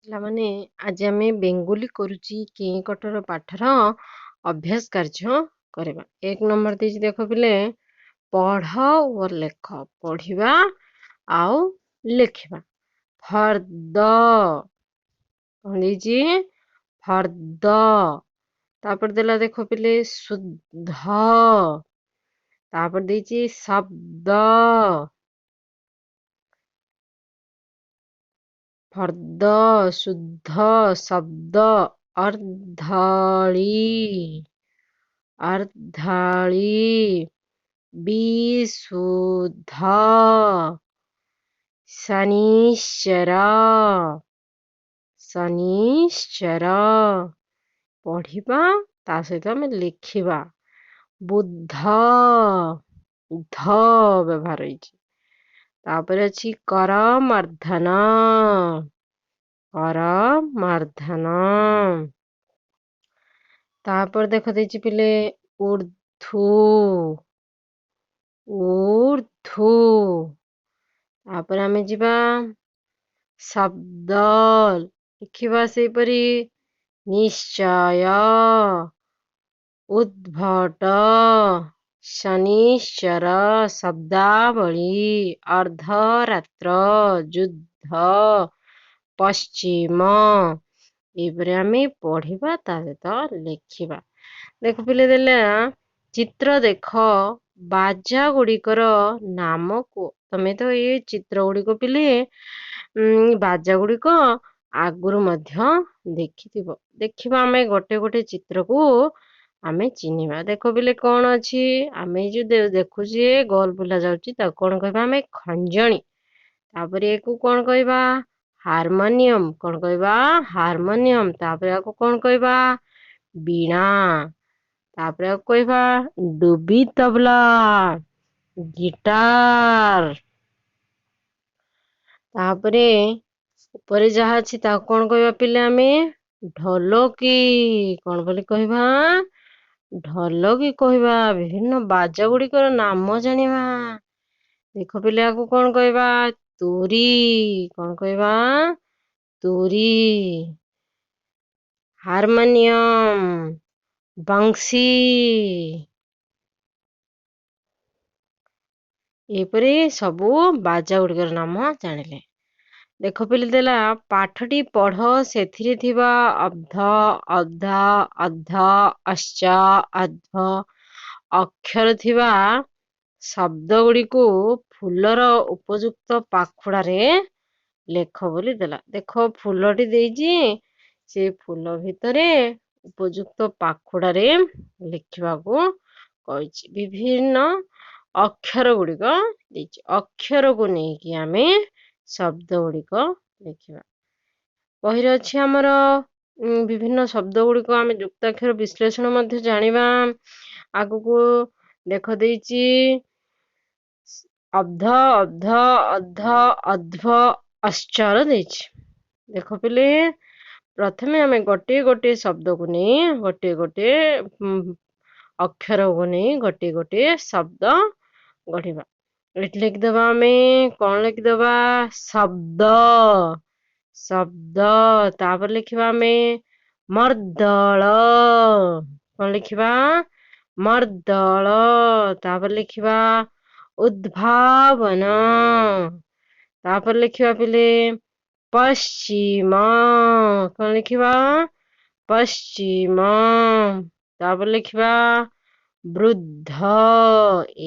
ପିଲାମାନେ ଆଜି ଆମେ ବେଙ୍ଗୁଲି କରୁଛି କେଁ କଟର ପାଠର ଅଭ୍ୟାସ କାର୍ଯ୍ୟ କରିବା। 1 ନମ୍ବର ଦେଇଛି ଦେଖ ପିଲେ, ପଢ଼ ଓ ଲେଖ। ପଢ଼ିବା ଆଉ ଲେଖିବା। ଫର୍ଦ କଣ ଦେଇଛି? ଫର୍ଦ। ତାପରେ ଦେଲା ଦେଖ ପିଲେ ଶୁଦ୍ଧ। ତାପରେ ଦେଇଛି ଶବ୍ଦ। ଫର୍ଦ, ଶୁଦ୍ଧ, ଶବ୍ଦ। ଅର୍ଦ୍ଧଳି, ଅର୍ଦ୍ଧଳି। ବିଶୁଦ୍ଧ, ଶନିଶ୍ଚର, ଶନିଶ୍ଚର। ପଢ଼ିବା ତା ସହିତ ଆମେ ଲେଖିବା। ବୁଦ୍ଧ, ଧ ବ୍ୟବହାର ହେଇଛି। ତାପରେ ଅଛି କରମର୍ଦ୍ଧନ, କରମର୍ଦ୍ଧନ। ତାପରେ ଦେଖ ଦେଇଛି ପିଲେ ଉର୍ଦ୍ଧୁ, ଉର୍ଦ୍ଧୁ। ତାପରେ ଆମେ ଯିବା ଶବ୍ଦ, ଲେଖିବା ସେଇପରି ନିଶ୍ଚୟ, ଉଦ୍ଭଟ, ଶନିଶ୍ଚର। ଶବ୍ଦାବଳୀ ଅର୍ଦ୍ଧରାତ୍ର, ଯୁଦ୍ଧ, ପଶ୍ଚିମ। ଏଇପରି ଆମେ ପଢ଼ିବା ତା ସହିତ ଲେଖିବା। ଦେଖ ପିଲେ ଦେଲା ଚିତ୍ର ଦେଖ, ବାଜା ଗୁଡ଼ିକର ନାମ କୁହ। ତମେ ତ ଏ ଚିତ୍ର ଗୁଡ଼ିକ ପିଲେ ବାଜା ଗୁଡ଼ିକ ଆଗରୁ ମଧ୍ୟ ଦେଖିଥିବ। ଦେଖିବା ଆମେ ଗୋଟେ ଗୋଟେ ଚିତ୍ରକୁ ଆମେ ଚିହ୍ନିବା। ଦେଖ ପିଲେ କଣ ଅଛି? ଆମେ ଯୋଉ ଦେଖୁଛେ ଗୋଲ ବୁଲା ଯାଉଛି ତାକୁ କଣ କହିବା? ଆମେ ଖଞ୍ଜଣି। ତାପରେ ୟାକୁ କଣ କହିବା? ହାରମୋନିୟମ। କଣ କହିବା? ହାରମୋନିୟମ। ତାପରେ ୟାକୁ କଣ କହିବା? ବୀଣା। ତାପରେ ୟାକୁ କହିବା ଡୁବି ତବଲା, ଗିଟାର। ତାପରେ ଉପରେ ଯାହା ଅଛି ତାକୁ କଣ କହିବା ପିଲେ? ଆମେ ଢୋଲକି। କଣ ବୋଲି କହିବା? ଢୋଲକି କହିବା। ବିଭିନ୍ନ ବାଜା ଗୁଡ଼ିକର ନାମ ଜାଣିବା। ଦେଖ ପିଲେ ୟାକୁ କଣ କହିବା? ତୁରୀ। କଣ କହିବା? ତୁରୀ। ହାରମୋନିୟମ, ବଂଶୀ। ଏପରି ସବୁ ବାଜା ଗୁଡ଼ିକର ନାମ ଜାଣିଲେ। ଦେଖ ପିଲେ ଦେଲା ପାଠଟି ପଢ଼, ସେଥିରେ ଥିବା ଅବ୍ଧ, ଅବ୍ଧ, ଅଧ, ଅଶ୍ଚ, ଅଧ୍ବ ଅକ୍ଷର ଥିବା ଶବ୍ଦ ଗୁଡ଼ିକୁ ଫୁଲର ଉପଯୁକ୍ତ ପାଖୁଡ଼ାରେ ଲେଖ ବୋଲି ଦେଲା। ଦେଖ ଫୁଲଟି ଦେଇଛି, ସେ ଫୁଲ ଭିତରେ ଉପଯୁକ୍ତ ପାଖୁଡ଼ାରେ ଲେଖିବାକୁ କହିଛି। ବିଭିନ୍ନ ଅକ୍ଷର ଗୁଡ଼ିକ ଦେଇଛି। ଅକ୍ଷରକୁ ନେଇକି ଆମେ ଶବ୍ଦ ଗୁଡ଼ିକ ଲେଖିବା। ବହିରେ ଅଛି ଆମର ବିଭିନ୍ନ ଶବ୍ଦ ଗୁଡ଼ିକ ଆମେ ଯୁକ୍ତାକ୍ଷର ବିଶ୍ଳେଷଣ ମଧ୍ୟ ଜାଣିବା। ଆଗକୁ ଦେଖ ଦେଇଛି ଅବ୍ଧ, ଅବ୍ଧ, ଅଧ, ଅଧ୍ବ, ଅଶ୍ଚର ଦେଇଛି। ଦେଖ ପିଲେ ପ୍ରଥମେ ଆମେ ଗୋଟିଏ ଗୋଟିଏ ଶବ୍ଦକୁ ନେଇ ଗୋଟିଏ ଗୋଟିଏ ଅକ୍ଷରକୁ ନେଇ ଗୋଟିଏ ଗୋଟିଏ ଶବ୍ଦ ଗଢ଼ିବା। ଏଠି ଲେଖିଦେବା ଆମେ କଣ ଲେଖିଦେବା? ଶବ୍ଦ, ଶବ୍ଦ। ତାପରେ ଲେଖିବା ଆମେ ମର୍ଦ୍ଦଳ। କଣ ଲେଖିବା? ମର୍ଦ୍ଦଳ। ତାପରେ ଲେଖିବା ଉଦ୍ଭାବନ। ତାପରେ ଲେଖିବା ପିଲେ ପଶ୍ଚିମ। କଣ ଲେଖିବା? ପଶ୍ଚିମ। ତାପରେ ଲେଖିବା ବୃଦ୍ଧ।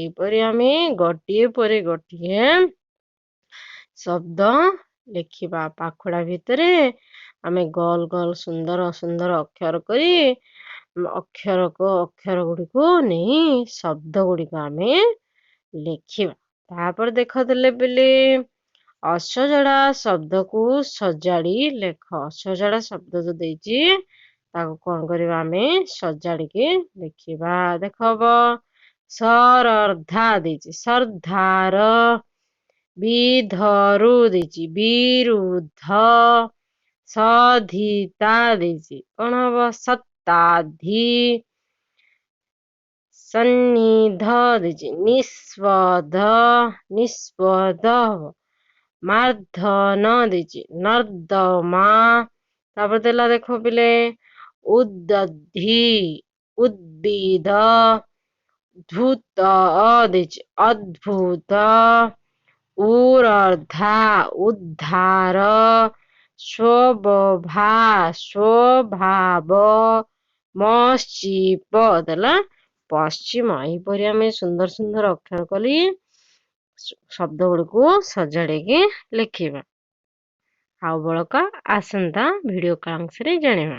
ଏପରି ଆମେ ଗୋଟିଏ ପରେ ଗୋଟିଏ ଶବ୍ଦ ଲେଖିବା। ପାଖୁଡ଼ା ଭିତରେ ଆମେ ଗୋଲ ଗୋଲ ସୁନ୍ଦର ସୁନ୍ଦର ଅକ୍ଷର କରି ଅକ୍ଷର ଗୁଡ଼ିକୁ ନେଇ ଶବ୍ଦ ଗୁଡ଼ିକ ଆମେ ଲେଖିବା। ତାପରେ ଦେଖ ଦେଲେ ପିଲେ ଅସଜଡ଼ା ଶବ୍ଦକୁ ସଜାଡ଼ି ଲେଖ। ଅସଜଡ଼ା ଶବ୍ଦ ଯୋଉ ଦେଇଛି ତାକୁ କଣ କରିବା? ଆମେ ସଜାଡ଼ିକି ଲେଖିବା। ଦେଖ ହବ ସରଧା ଦେଇଛି, ସରଧାର। ବିଧରୁ ଦେଇଛି, ବିରୁଦ୍ଧ। ସଧିତା ଦେଇଛି, କଣ ହବ? ଶତାଧି। ସନ୍ନିଧ ଦେଇଛି, ନିସ୍ପଧ, ନିସ୍ପଧ ହବ। ମାର୍ଦ୍ଧନ ଦେଇଛି ନର୍ଦ୍ଦମା। ତାପରେ ଦେଲା ଦେଖ ପିଲେ ଉଦଧି ଉଦ୍ଭିଦ। ଧୂତ ଦେଇଛି ଅଦ୍ଭୁତ। ଉର୍ଦ୍ଧା ଉଦ୍ଧାର। ସ୍ୱଭା ସ୍ୱଭାବ। ମଶ୍ଚିପ ଦେଲା ପଶ୍ଚିମ। ଏହିପରି ଆମେ ସୁନ୍ଦର ସୁନ୍ଦର ଅକ୍ଷର କଲି ଶବ୍ଦ ଗୁଡ଼ିକୁ ସଜାଡ଼ିକି ଲେଖିବା। ଆଉ ବଳକା ଆସନ୍ତା ଭିଡ଼ିଓ କ୍ଲାସରେ ଜାଣିବା।